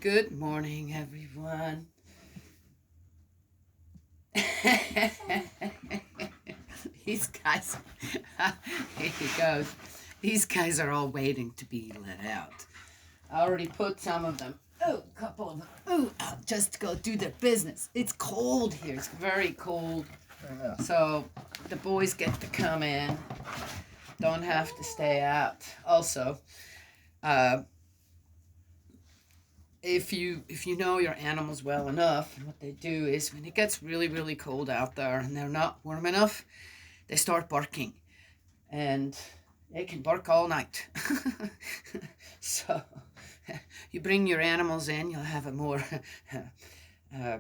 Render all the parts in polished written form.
Good morning, everyone. These guys, here he goes. These guys are all waiting to be let out. I already put some of them. Oh, a couple of them. Oh, just to go do their business. It's cold here. It's very cold. Yeah. So the boys get to come in. Don't have to stay out. Also, uh, if you know your animals well enough, what they do is when it gets really cold out there and they're not warm enough, they start barking, and they can bark all night. So you bring your animals in, you'll have a more uh,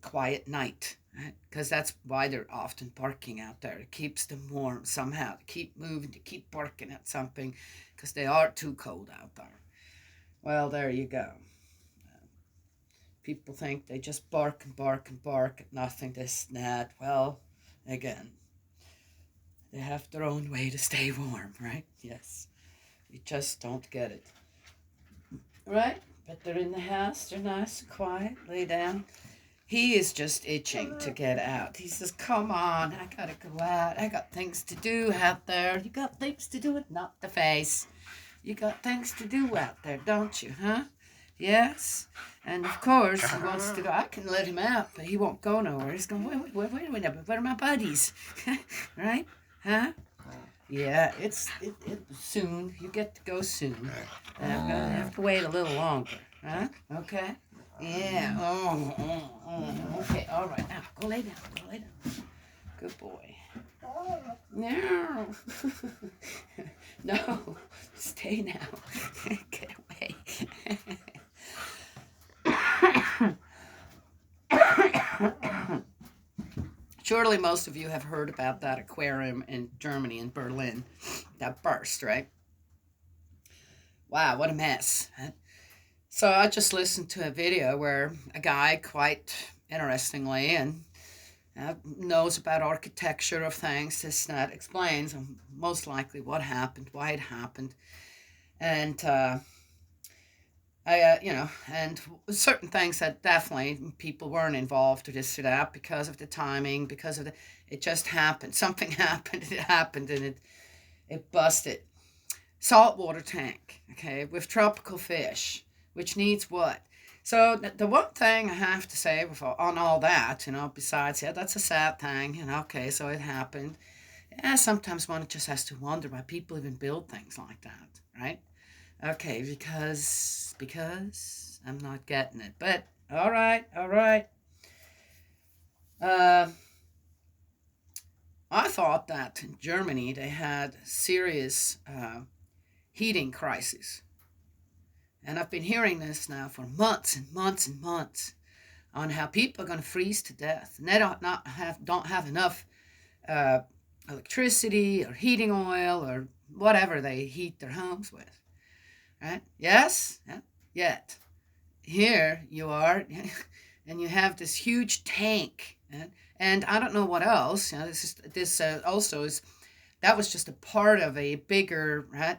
quiet night, because that's why they're often barking out there. It keeps them warm somehow, to keep moving, to keep barking at something, because they are too cold out there. Well, there you go. People think they just bark and bark and bark at nothing, this and that. Well, again, they have their own way to stay warm, right? Yes. We just don't get it. Right? But they're in the house, they're nice and quiet, lay down. He is just itching to get out. He says, come on, I gotta go out. I got things to do out there. You got things to do, not the face. You got things to do out there, don't you, huh? Yes. And of course, he wants to go. I can let him out, but he won't go nowhere. He's going, wait a minute, where are my buddies? Right? Huh? Yeah, it soon. You get to go soon. I'm going to have to wait a little longer. Huh? Okay? Yeah. Okay. All right. Now, go lay down. Go lay down. Good boy. No. No. Stay now. Get away. Surely most of you have heard about that aquarium in Germany, in Berlin, that burst, right? Wow, what a mess. So I just listened to a video where a guy, quite interestingly, and knows about architecture of things, this and that, explains most likely what happened, why it happened, and and certain things that definitely people weren't involved or this or that, because of the timing, because of it just happened. Something happened, it happened, and it busted. Saltwater tank, okay, with tropical fish, which needs what? So the one thing I have to say on all that, besides, yeah, that's a sad thing, and okay, so it happened. Yeah, sometimes one just has to wonder why people even build things like that, right? Okay, because I'm not getting it. But all right, all right. Uh, I thought that in Germany they had serious heating crises, and I've been hearing this now for months and months and months on how people are going to freeze to death, and they don't have enough uh, electricity or heating oil or whatever they heat their homes with. Right? Yes. Yeah. Yet here you are, and you have this huge tank, and I don't know what else. This also is, that was just a part of a bigger, right,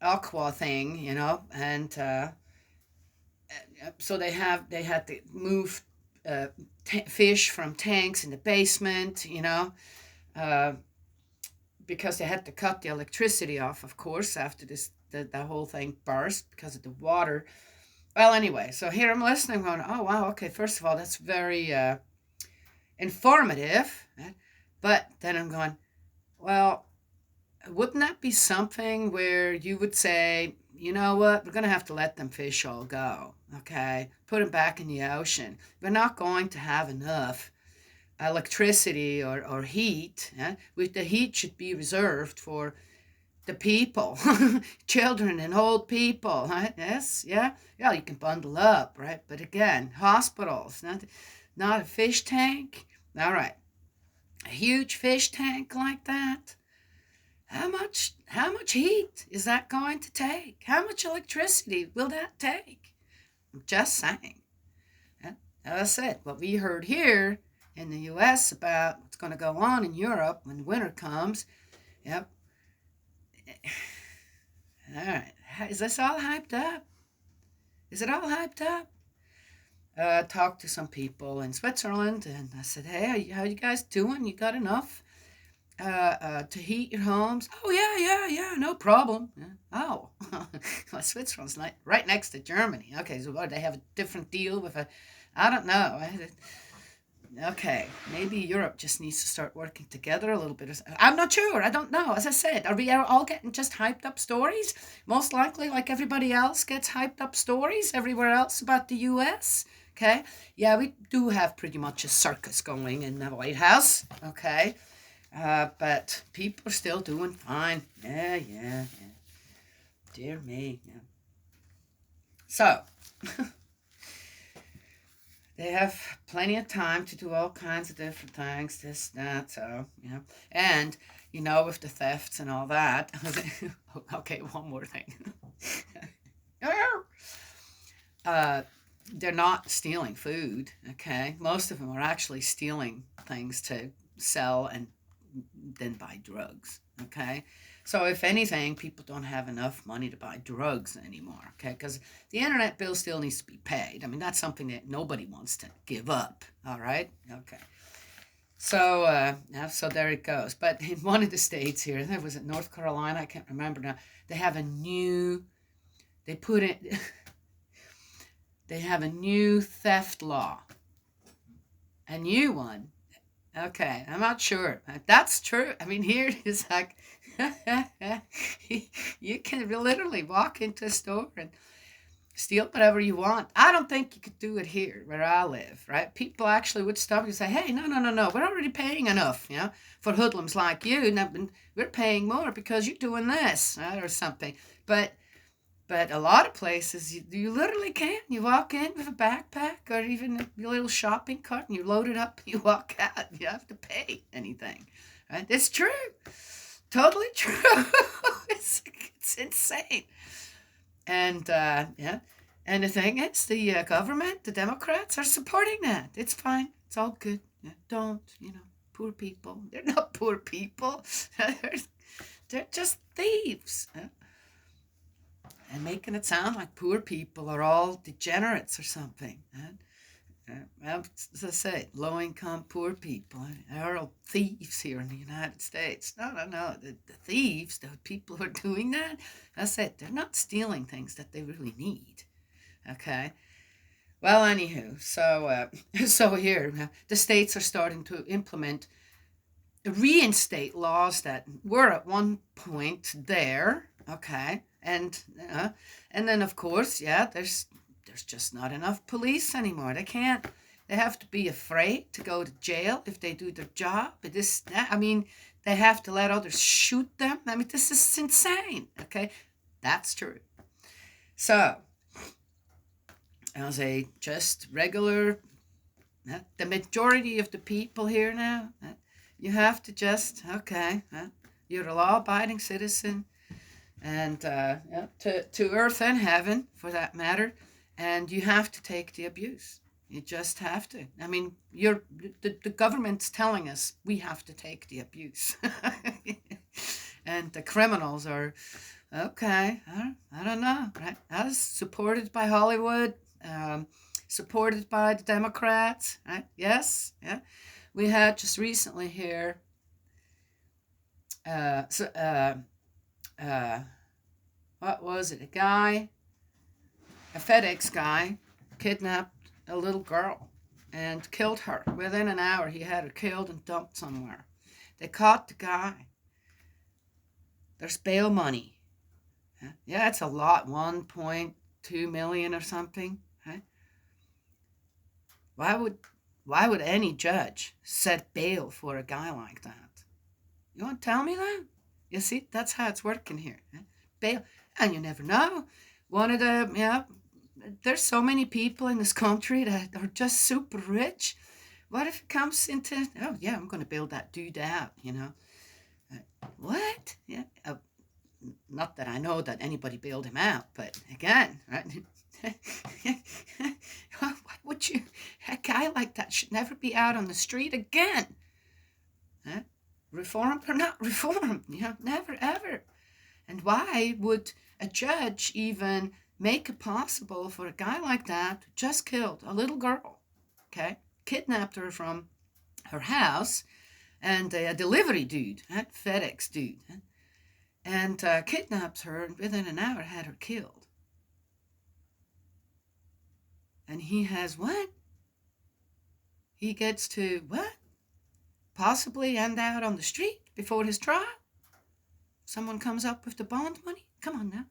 aqua thing, and so they had to move fish from tanks in the basement, uh, because they had to cut the electricity off, of course, after the whole thing burst because of the water. Well, anyway, so here I'm listening, going, oh, wow, okay, first of all, that's very informative. But then I'm going, well, wouldn't that be something where you would say, you know what, we're going to have to let them fish all go, okay? Put them back in the ocean. We're not going to have enough electricity or heat. The heat should be reserved for the people, children and old people, right? Yes, yeah, you can bundle up, right? But again, hospitals, not a fish tank. All right, a huge fish tank like that. How much heat is that going to take? How much electricity will that take? I'm just saying. As I said, what we heard here in the U.S. about what's going to go on in Europe when winter comes. Yep. All right. Is this all hyped up? Is it all hyped up? Talked to some people in Switzerland, and I said, "Hey, how you guys doing? You got enough to heat your homes?" "Oh yeah, no problem." Yeah. Oh, well, Switzerland's right next to Germany. Okay, so what, they have a different deal with a, I don't know. Okay, maybe Europe just needs to start working together a little bit. I'm not sure. I don't know. As I said, are we all getting just hyped up stories? Most likely, like everybody else gets hyped up stories everywhere else about the U.S. Okay, yeah, we do have pretty much a circus going in the White House. Okay, but people are still doing fine. Yeah. Dear me. Yeah. So. They have plenty of time to do all kinds of different things, this, that, so, And, with the thefts and all that. Okay, one more thing. They're not stealing food, okay? Most of them are actually stealing things to sell and then buy drugs, okay? So if anything, people don't have enough money to buy drugs anymore, okay? Because the internet bill still needs to be paid. I mean, that's something that nobody wants to give up, all right? Okay. So, so there it goes. But in one of the states here, there was it North Carolina, I can't remember now, they have they have a new theft law. A new one. Okay, I'm not sure. That's true. I mean, here it is like, you can literally walk into a store and steal whatever you want. I don't think you could do it here where I live, right? People actually would stop you and say, "Hey, no, we're already paying enough, for hoodlums like you. Now, we're paying more because you're doing this," right, or something. But a lot of places, you literally can. You walk in with a backpack or even a little shopping cart and you load it up and you walk out. You have to pay anything. Right? It's true. Totally true. it's insane. And, And the thing is, the government, the Democrats are supporting that. It's fine. It's all good. Yeah, don't, poor people. They're not poor people. They're just thieves. And making it sound like poor people are all degenerates or something. Well, as I say, low-income poor people are all thieves here in the United States. No. The thieves, the people who are doing that, I said, they're not stealing things that they really need. Okay? Well, anywho, so here, the states are starting to reinstate laws that were at one point there, okay? And then, of course, there's just not enough police anymore. They have to be afraid to go to jail if they do their job. They have to let others shoot them. I mean, this is insane, okay? That's true. So, I'll say just regular, the majority of the people here now, you have to just, you're a law-abiding citizen, and to earth and heaven, for that matter, and you have to take the abuse. You just have to. I mean, the government's telling us we have to take the abuse. And the criminals are, okay, I don't know, right? I was supported by Hollywood, supported by the Democrats, right? Yes, yeah. We had just recently here, what was it? A FedEx guy, kidnapped a little girl and killed her. Within an hour, he had her killed and dumped somewhere. They caught the guy. There's bail money. Yeah, it's a lot, 1.2 million or something. Why would any judge set bail for a guy like that? You want to tell me that? You see, that's how it's working here. Bail, and you never know. There's so many people in this country that are just super rich. What if it comes into, I'm going to build that dude out, What? Yeah. Not that I know that anybody bailed him out, but again, right? What would you? A guy like that should never be out on the street again. Reform or not reform? Never ever. And why would a judge even make it possible for a guy like that who just killed a little girl, okay, kidnapped her from her house, and a delivery dude, FedEx dude, and kidnaps her, and within an hour had her killed. And he has what? He gets to what? Possibly end out on the street before his trial? Someone comes up with the bond money? Come on now.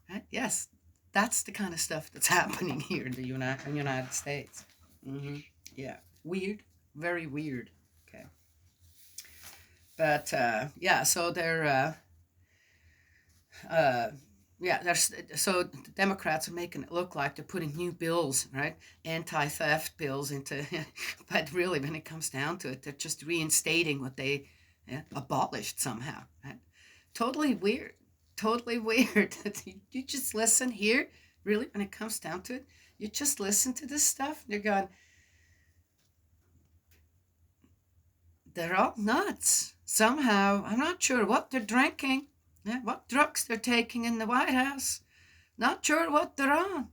Right? Yes, that's the kind of stuff that's happening here in the United States. Yeah, weird, very weird. Okay, but yeah, so so the Democrats are making it look like they're putting new bills, right, anti-theft bills into, but really, when it comes down to it, they're just reinstating what they abolished somehow. Right? Totally weird. Totally weird. You just listen here, really, when it comes down to it, you just listen to this stuff, and you're going, they're all nuts. Somehow, I'm not sure what they're drinking, what drugs they're taking in the White House. Not sure what they're on.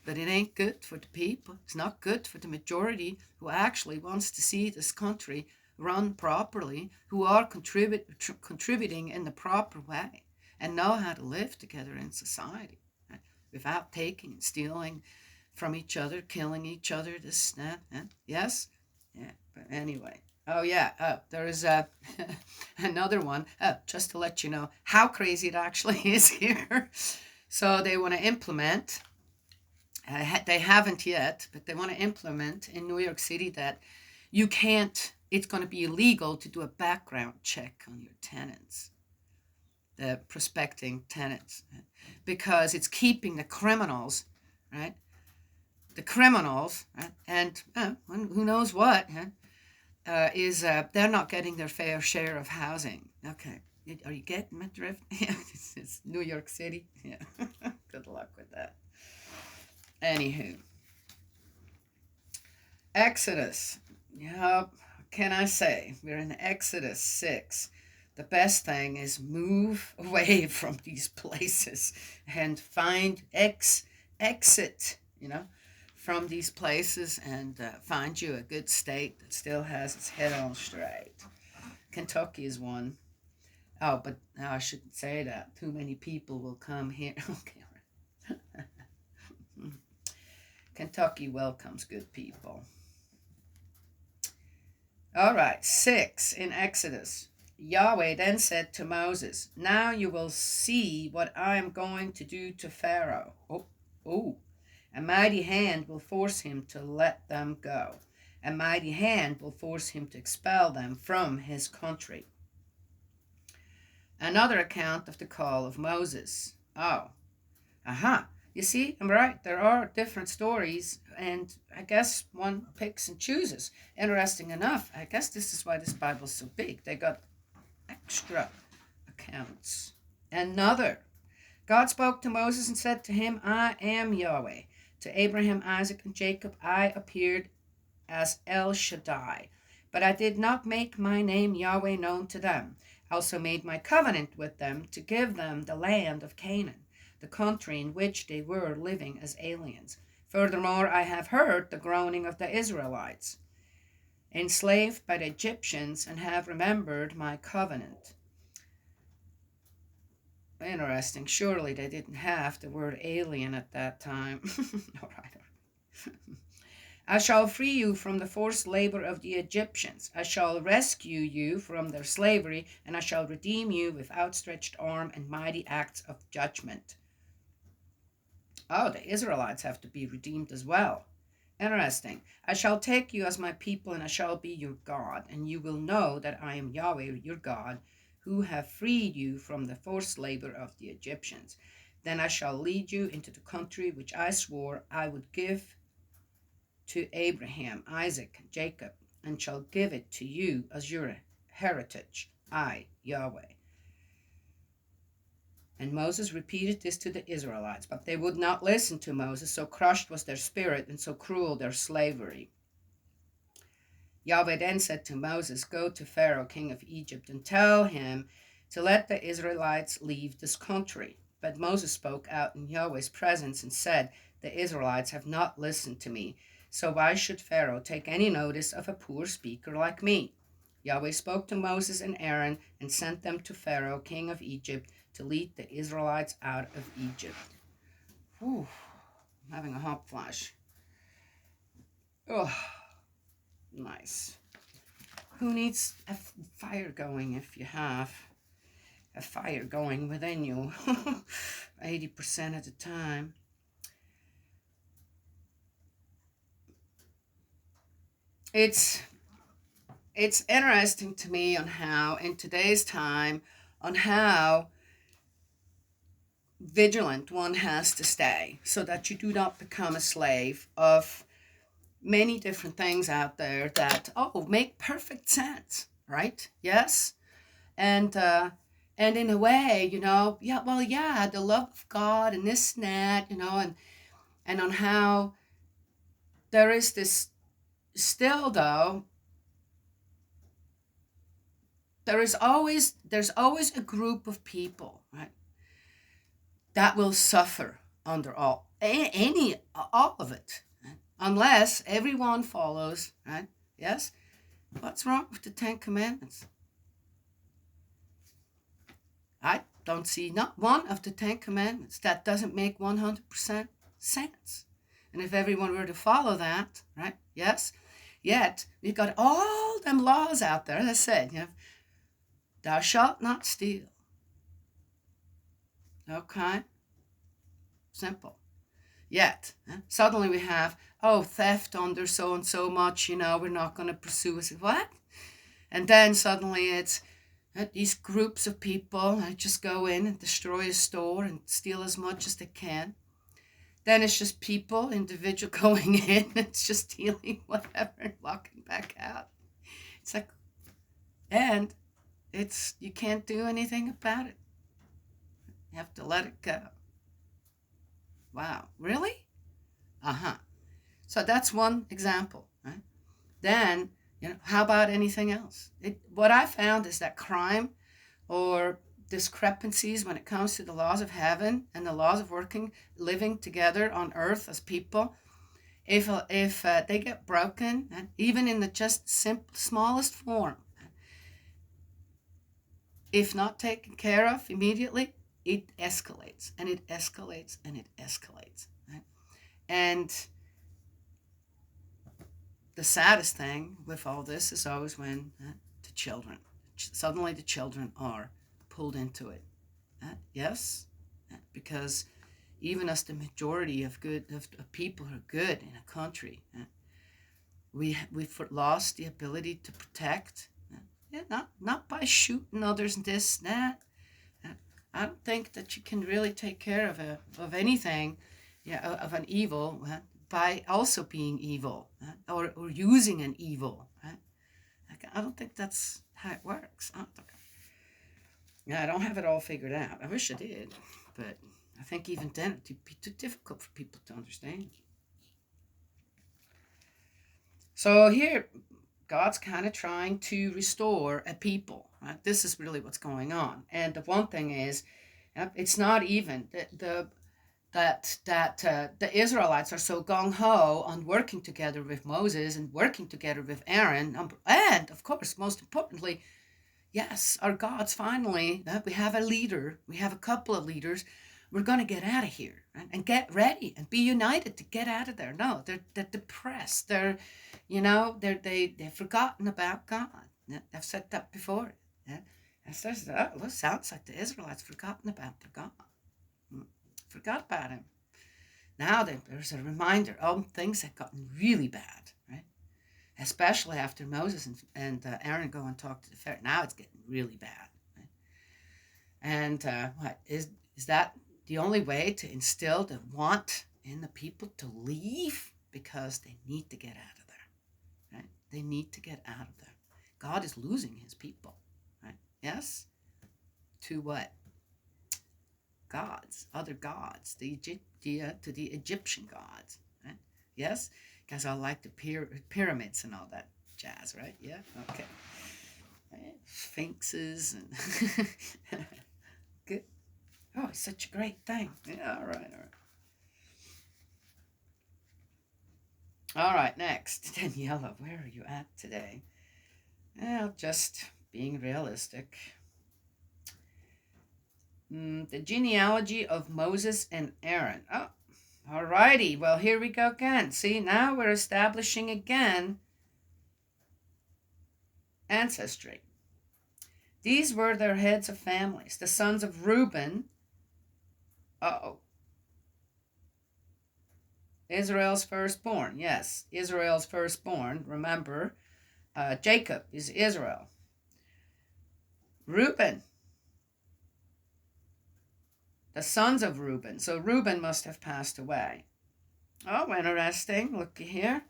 But it ain't good for the people. It's not good for the majority who actually wants to see this country run properly, who are contributing in the proper way and know how to live together in society, right? Without taking and stealing from each other, killing each other, this, that, yes? Yeah, but anyway. Oh, yeah, there is another one, just to let you know how crazy it actually is here. So they want to implement, they haven't yet, but they want to implement in New York City that you can't, it's going to be illegal to do a background check on your tenants, the prospecting tenants, because it's keeping the criminals, right? The criminals, right? And who knows what, they're not getting their fair share of housing. Okay, are you getting my drift? It's New York City. Yeah, good luck with that. Anywho, Exodus. Yep. What can I say? We're in Exodus 6. The best thing is move away from these places and find exit, from these places, and find you a good state that still has its head on straight. Kentucky is one. Oh, but I shouldn't say that. Too many people will come here. Okay. Kentucky welcomes good people. All right, 6 in Exodus. Yahweh then said to Moses, "Now you will see what I am going to do to Pharaoh. A mighty hand will force him to let them go. A mighty hand will force him to expel them from his country." Another account of the call of Moses. You see, I'm right. There are different stories, and I guess one picks and chooses. Interesting enough, I guess this is why this Bible's so big. They got extra accounts. Another. God spoke to Moses and said to him, "I am Yahweh. To Abraham, Isaac, and Jacob I appeared as El Shaddai, but I did not make my name Yahweh known to them. I also made my covenant with them to give them the land of Canaan, the country in which they were living as aliens. Furthermore, I have heard the groaning of the Israelites, enslaved by the Egyptians, and have remembered my covenant." Interesting. Surely they didn't have the word alien at that time. All right. "I shall free you from the forced labor of the Egyptians. I shall rescue you from their slavery, and I shall redeem you with outstretched arm and mighty acts of judgment." Oh, the Israelites have to be redeemed as well. Interesting. "I shall take you as my people, and I shall be your God, and you will know that I am Yahweh your God, who have freed you from the forced labor of the Egyptians. Then I shall lead you into the country which I swore I would give to Abraham, Isaac, and Jacob, and shall give it to you as your heritage. I, Yahweh." And Moses repeated this to the Israelites, but they would not listen to Moses, so crushed was their spirit, and so cruel their slavery. Yahweh then said to Moses, "Go to Pharaoh, king of Egypt, and tell him, to let the Israelites leave this country. But Moses spoke out in Yahweh's presence and said, the Israelites have not listened to me. So why should Pharaoh take any notice of a poor speaker like me? Yahweh spoke to Moses and Aaron and sent them to Pharaoh, king of Egypt, to lead the Israelites out of Egypt. Whew, I'm having a hot flash. Oh, nice. Who needs a fire going if you have a fire going within you 80% of the time? It's interesting to me on how in today's time, on how vigilant one has to stay so that you do not become a slave of many different things out there that make perfect sense, right? Yes. And in a way, the love of God and this and that, and on how there is this still though, there's always a group of people, right, that will suffer under all of it, right? Unless everyone follows, right? Yes. What's wrong with the Ten Commandments? I don't see not one of the Ten Commandments that doesn't make 100% sense. And if everyone were to follow that, right? Yes. Yet we've got all them laws out there. As I said, thou shalt not steal. Okay. Simple. Yet suddenly we have theft under so and so much. We're not going to pursue it. What? And then suddenly it's these groups of people that just go in and destroy a store and steal as much as they can. Then it's just people, individual going in, it's just stealing whatever and walking back out. It's like, and you can't do anything about it. You have to let it go. Wow, really? So that's one example, right? Then, how about anything else? What I found is that crime or discrepancies when it comes to the laws of heaven and the laws of living together on earth as people, if they get broken, and even in the just smallest form, if not taken care of immediately, it escalates and it escalates and it escalates. Right? And the saddest thing with all this is always when the children, suddenly the children are pulled into it. Yes, because even as the majority of people are good in a country, we've lost the ability to protect. Not by shooting others and this and that. I don't think that you can really take care of anything, of an evil by also being evil or using an evil. I don't think that's how it works. I don't have it all figured out. I wish I did, but I think even then it'd be too difficult for people to understand. So here, God's kind of trying to restore a people. Right? This is really what's going on. And the one thing is, it's not even that the Israelites are so gung-ho on working together with Moses and working together with Aaron. And, of course, most importantly, yes, our God's finally, we have a leader. We have a couple of leaders. We're going to get out of here and get ready and be united to get out of there. No, they're depressed. They've forgotten about God. I've said that before. It sounds like the Israelites forgotten about their God. Forgot about him. Now there's a reminder. Things have gotten really bad, right? Especially after Moses and Aaron go and talk to the Pharaoh. Now it's getting really bad. Right? And what is that the only way to instill the want in the people to leave? Because they need to get out of there, right? They need to get out of there. God is losing his people, right? Yes? To what? Gods, other gods, to the Egyptian gods, right? Yes? Guys all like the pyramids and all that jazz, right? Yeah? Okay. Sphinxes and good. Oh, it's such a great thing. Yeah, all right, all right. All right, next. Daniela, where are you at today? Well, just being realistic. The genealogy of Moses and Aaron. Oh, all righty. Well, here we go again. See, now we're establishing again ancestry. These were their heads of families. The sons of Reuben. Uh-oh. Israel's firstborn. Yes, Israel's firstborn. Remember, Jacob is Israel. Reuben. The sons of Reuben. So Reuben must have passed away. Oh, interesting. Looky here.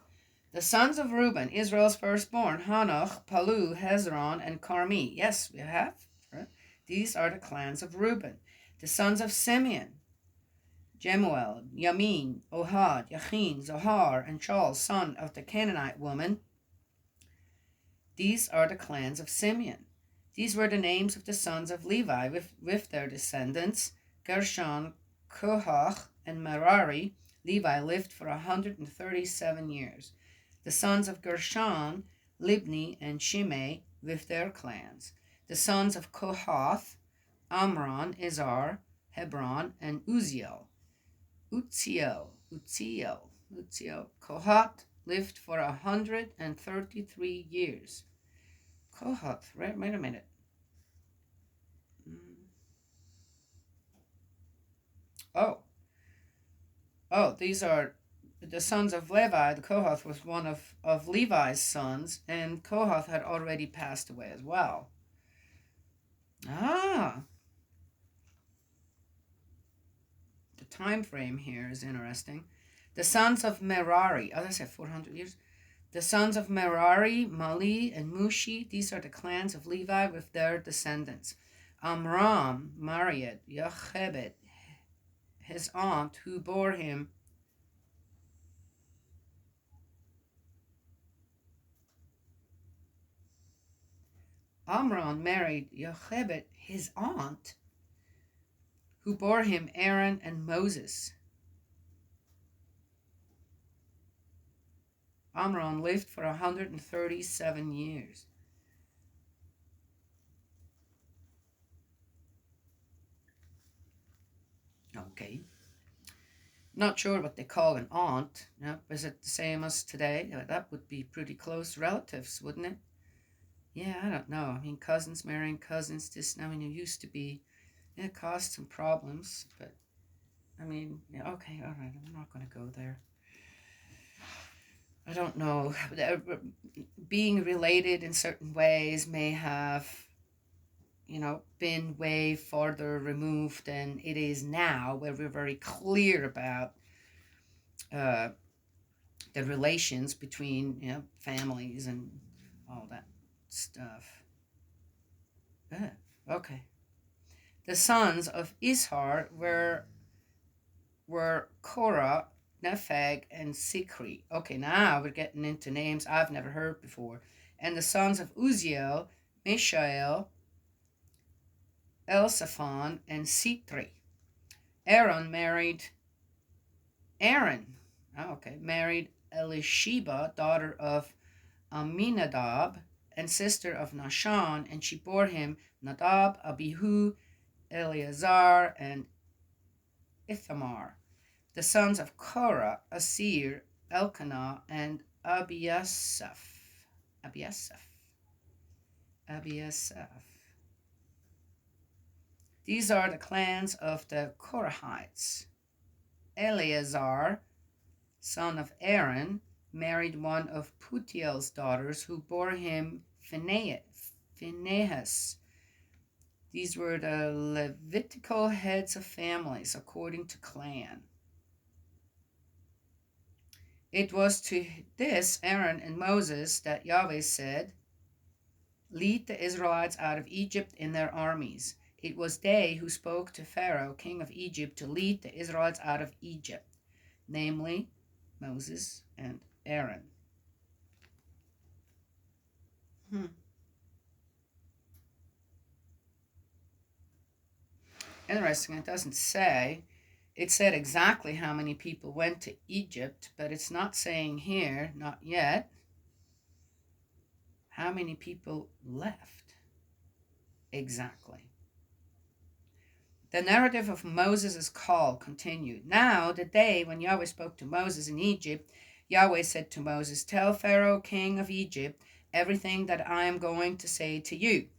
The sons of Reuben, Israel's firstborn, Hanoch, Palu, Hezron, and Carmi. Yes, we have. Right? These are the clans of Reuben. The sons of Simeon, Jemuel, Yamin, Ohad, Yachin, Zohar, and Shaul, son of the Canaanite woman. These are the clans of Simeon. These were the names of the sons of Levi with their descendants, Gershon, Kohath, and Merari. Levi lived for 137 years. The sons of Gershon, Libni, and Shimei with their clans. The sons of Kohath, Amram, Izhar, Hebron, and Uzziel. Uzziel. Kohath lived for 133 years. Kohath, wait a minute. Oh, these are the sons of Levi. The Kohath was one of Levi's sons, and Kohath had already passed away as well. Ah, the time frame here is interesting. The sons of Merari, oh, that's at 400 years. The sons of Merari, Mali, and Mushi, these are the clans of Levi with their descendants. Amram married Yochebed, his aunt, who bore him. Amram married Yochebed, his aunt, who bore him Aaron and Moses. Amram lived for 137 years. Okay. Not sure what they call an aunt. Is it the same as today? That would be pretty close relatives, wouldn't it? Yeah, I don't know. I mean, cousins marrying cousins, I mean, it used to be, it caused some problems, but, I mean, yeah, okay, all right, I'm not going to go there. I don't know. Being related in certain ways may have, been way farther removed than it is now, where we're very clear about uh, the relations between families and all that stuff. Okay. The sons of Ishar were Korah, Nepheg, and Sikri. Okay, now we're getting into names I've never heard before. And the sons of Uzziel, Mishael, Elsaphon, and Sitri. Aaron married Elisheba, daughter of Aminadab, and sister of Nahshon, and she bore him Nadab, Abihu, Eleazar, and Ithamar. The sons of Korah, Asir, Elkanah, and Abiasaph. These are the clans of the Korahites. Eleazar, son of Aaron, married one of Putiel's daughters, who bore him Phinehas. These were the Levitical heads of families according to clan. It was to this Aaron and Moses that Yahweh said, "Lead the Israelites out of Egypt in their armies." It was they who spoke to Pharaoh, king of Egypt, to lead the Israelites out of Egypt, namely Moses and Aaron. Interesting, it doesn't say. It said exactly how many people went to Egypt, but it's not saying here, not yet, how many people left exactly. The narrative of Moses' call continued. Now, the day when Yahweh spoke to Moses in Egypt, Yahweh said to Moses, "Tell Pharaoh, king of Egypt, everything that I am going to say to you."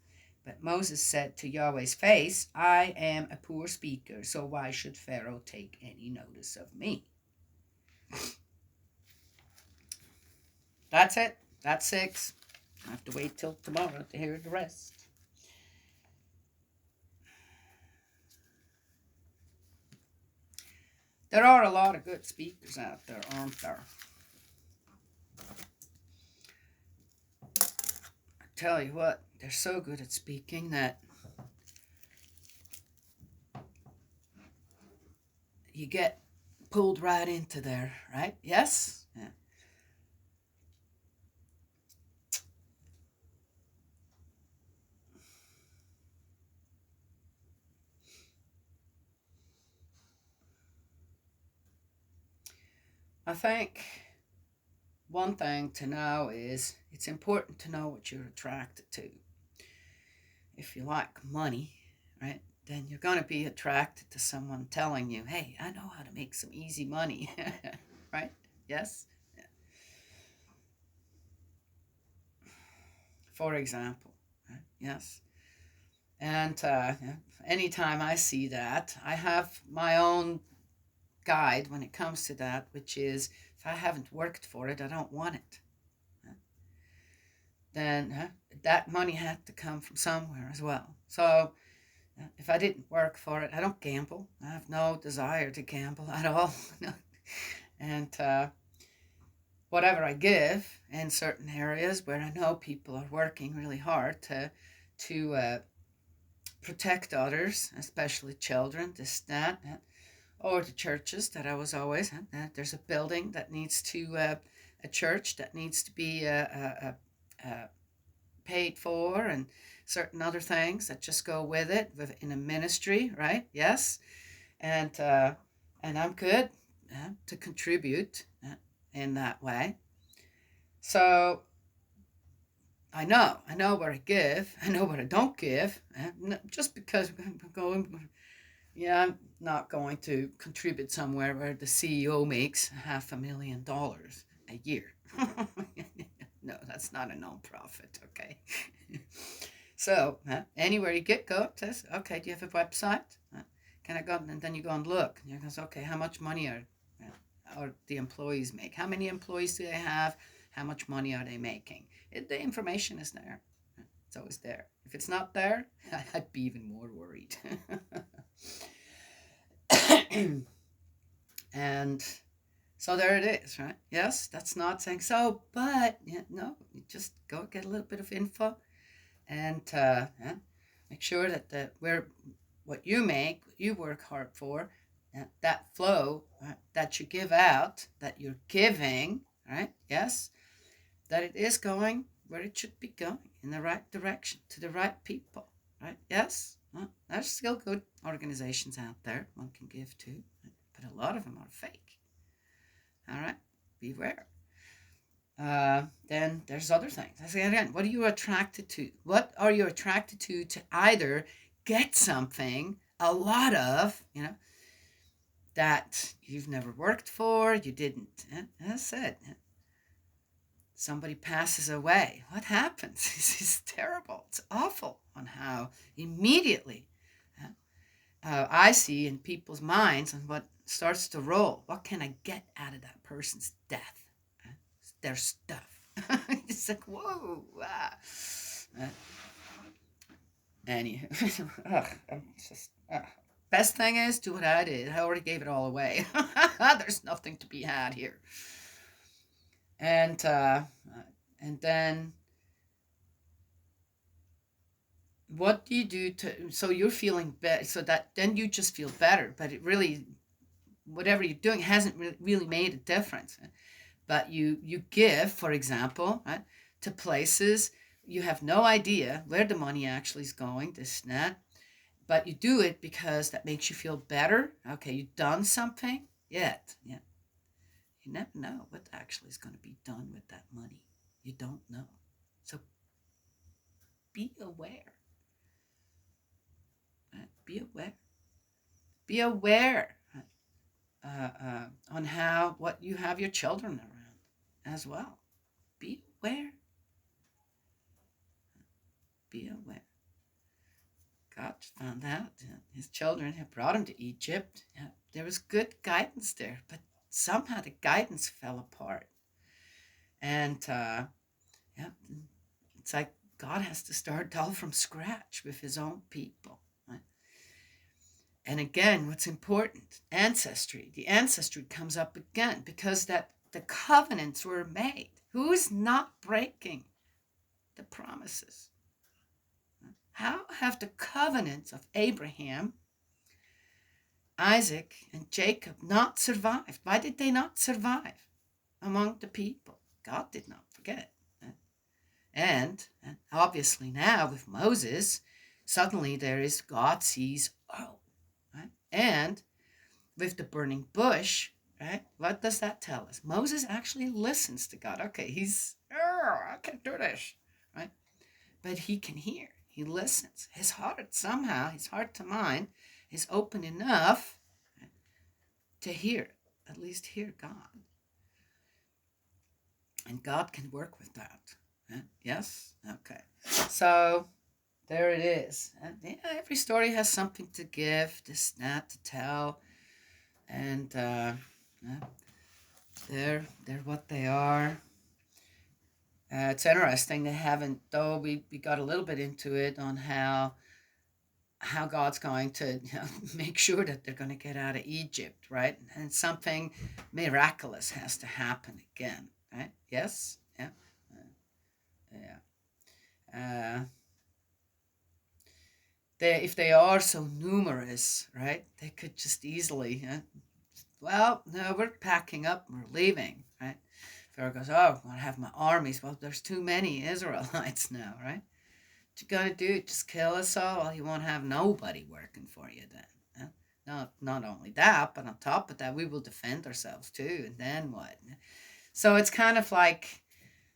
But Moses said to Yahweh's face, "I am a poor speaker, so why should Pharaoh take any notice of me?" That's it. That's 6. I have to wait till tomorrow to hear the rest. There are a lot of good speakers out there, aren't there? I tell you what, they're so good at speaking that you get pulled right into there, right? Yes? Yeah. I think one thing to know is it's important to know what you're attracted to. If you like money, right, then you're going to be attracted to someone telling you, "Hey, I know how to make some easy money." Right? Yes? Yeah. For example, right? Yes. And anytime I see that, I have my own guide when it comes to that, which is if I haven't worked for it, I don't want it. Then that money had to come from somewhere as well. So if I didn't work for it, I don't gamble. I have no desire to gamble at all. And whatever I give in certain areas where I know people are working really hard to protect others, especially children, this, that, or the churches that I was always, there's a building that needs to, a church that needs to be paid for, and certain other things that just go with it in a ministry, right? Yes. And I'm good to contribute in that way. So I know what I give, I know what I don't give, just because I'm going, yeah, I'm not going to contribute somewhere where the CEO makes $500,000 a year. No, that's not a non-profit, okay? So anywhere you go, it says, okay, do you have a website? Can I go? And then you go and look. And you go, okay, how much money are the employees make? How many employees do they have? How much money are they making? The information is there. It's always there. If it's not there, I'd be even more worried. And so there it is, right? Yes, that's not saying so, but no, you just go get a little bit of info and make sure that what you make, what you work hard for, that flow that you give out, that you're giving, right? Yes, that it is going where it should be going, in the right direction, to the right people, right? Yes, there's still good organizations out there one can give to, but a lot of them are fake. All right, beware. Then there's other things. I say again, what are you attracted to? What are you attracted to either get something, a lot of, that you've never worked for, you didn't. As I said, somebody passes away. What happens? This is terrible. It's awful on how immediately I see in people's minds and what starts to roll. What can I get out of that person's death? Their stuff. It's like, whoa. Anywho, best thing is do what I did. I already gave it all away. There's nothing to be had here. And then what do you do so you're feeling better, so that then you just feel better, but it really, whatever you're doing hasn't really made a difference. But you give, for example, right, to places you have no idea where the money actually is going, this and that. But you do it because that makes you feel better. Okay, you've done something. Yet, yeah. You never know what actually is going to be done with that money. You don't know. So be aware. Right? Be aware. Be aware on how what you have your children around as well. Be aware. Be aware. God found out his children had brought him to Egypt. Yeah, there was good guidance there, but somehow the guidance fell apart. And yeah, it's like God has to start all from scratch with his own people. Right? And again, what's important? Ancestry. The ancestry comes up again because that the covenants were made. Who's not breaking the promises? How have the covenants of Abraham, Isaac, and Jacob not survived? Why did they not survive among the people? God did not forget. And obviously now with Moses, suddenly there is God sees, oh, right? And with the burning bush, right? What does that tell us? Moses actually listens to God. Okay, I can't do this, right? But he can hear. He listens. His heart somehow, his heart to mind, is open enough to hear, at least hear God. And God can work with that. Yes? Okay. So there it is. And yeah, every story has something to give, this, that, to tell. And they're what they are. It's interesting. They haven't, though we got a little bit into it on how God's going to make sure that they're going to get out of Egypt, right? And something miraculous has to happen again, right? Yes? Yeah. Yeah. If they are so numerous, right, they could just easily, well, no, we're packing up, we're leaving, right? Pharaoh goes, oh, I have my armies. Well, there's too many Israelites now, right? What you gonna do? Just kill us all? Well, you won't have nobody working for you then. Not only that, but on top of that, we will defend ourselves too. And then what? So it's kind of like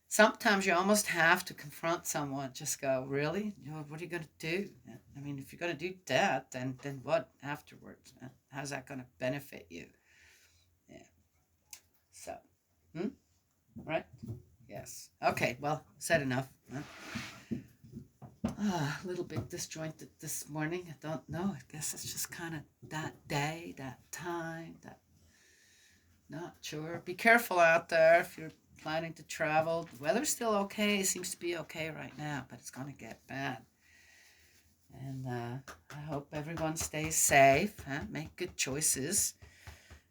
sometimes you almost have to confront someone. Just go, really? What are you gonna do? I mean, if you're gonna do that, then what afterwards? How's that gonna benefit you? Yeah. So, right? Yes. Okay. Well, said enough. A little bit disjointed this morning. I don't know. I guess it's just kind of that day, that time, that not sure. Be careful out there if you're planning to travel. The weather's still okay. It seems to be okay right now, but it's going to get bad. And I hope everyone stays safe. Make good choices.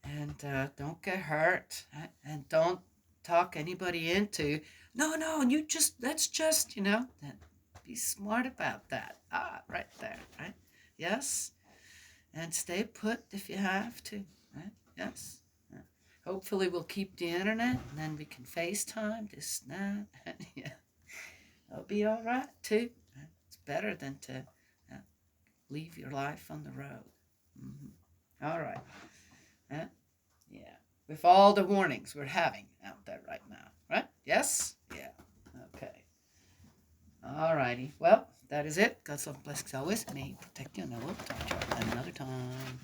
And don't get hurt. And don't talk anybody into, no, let's just, be smart about that. Right there, right? Yes. And stay put if you have to, right? Yes. Hopefully we'll keep the internet and then we can FaceTime, this, that, and yeah. It'll be all right too. It's better than to leave your life on the road. All right. Yeah. With all the warnings we're having out there right now, right? Yes? Yeah. Okay. All righty. Well, that is it. God's love and blessings always. May He protect you, and I will talk to you another time.